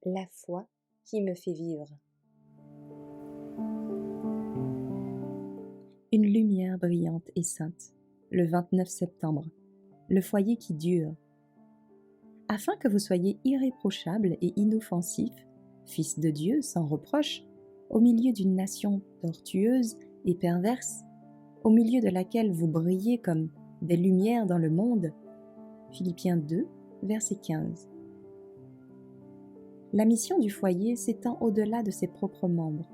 La foi qui me fait vivre. Une lumière brillante et sainte, le 29 septembre, le foyer qui dure. Afin que vous soyez irréprochables et inoffensifs, fils de Dieu sans reproche, au milieu d'une nation tortueuse et perverse, au milieu de laquelle vous brillez comme des lumières dans le monde. Philippiens 2, verset 15. La mission du foyer s'étend au-delà de ses propres membres.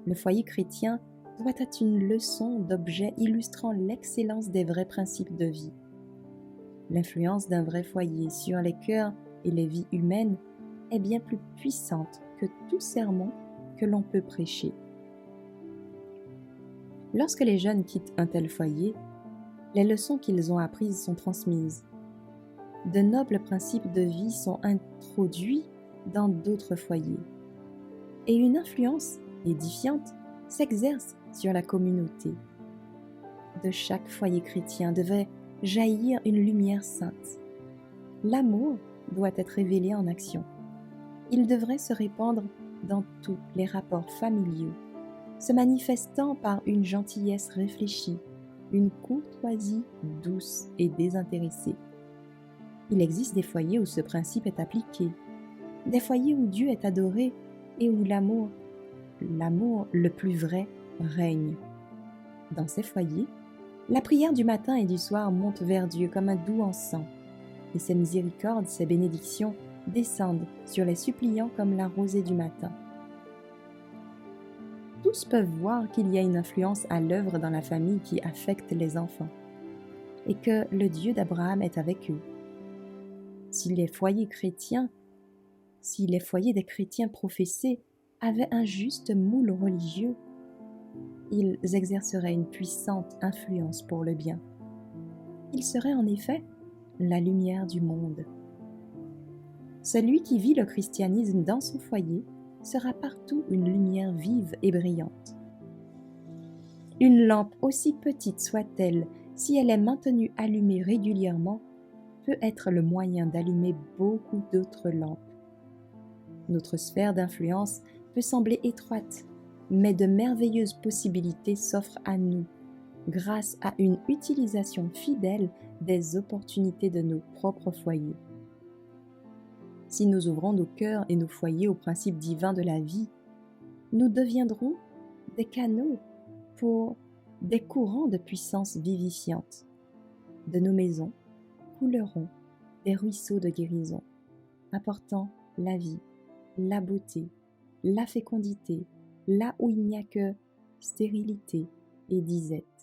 Le foyer chrétien doit être une leçon d'objets illustrant l'excellence des vrais principes de vie. L'influence d'un vrai foyer sur les cœurs et les vies humaines est bien plus puissante que tout sermon que l'on peut prêcher. Lorsque les jeunes quittent un tel foyer, les leçons qu'ils ont apprises sont transmises. De nobles principes de vie sont introduits dans d'autres foyers. Et une influence édifiante s'exerce sur la communauté. De chaque foyer chrétien devrait jaillir une lumière sainte. L'amour doit être révélé en action. Il devrait se répandre dans tous les rapports familiaux, se manifestant par une gentillesse réfléchie, une courtoisie douce et désintéressée. Il existe des foyers où ce principe est appliqué, des foyers où Dieu est adoré et où l'amour le plus vrai, règne. Dans ces foyers, la prière du matin et du soir monte vers Dieu comme un doux encens, et ses miséricordes, ses bénédictions descendent sur les suppliants comme la rosée du matin. Tous peuvent voir qu'il y a une influence à l'œuvre dans la famille qui affecte les enfants, et que le Dieu d'Abraham est avec eux. Si les foyers des chrétiens professés avaient un juste moule religieux, ils exerceraient une puissante influence pour le bien. Ils seraient en effet la lumière du monde. Celui qui vit le christianisme dans son foyer sera partout une lumière vive et brillante. Une lampe, aussi petite soit-elle, si elle est maintenue allumée régulièrement, peut être le moyen d'allumer beaucoup d'autres lampes. Notre sphère d'influence peut sembler étroite, mais de merveilleuses possibilités s'offrent à nous grâce à une utilisation fidèle des opportunités de nos propres foyers. Si nous ouvrons nos cœurs et nos foyers aux principes divins de la vie, nous deviendrons des canaux pour des courants de puissance vivifiante. De nos maisons couleront des ruisseaux de guérison, apportant la vie, la beauté, la fécondité, là où il n'y a que stérilité et disette.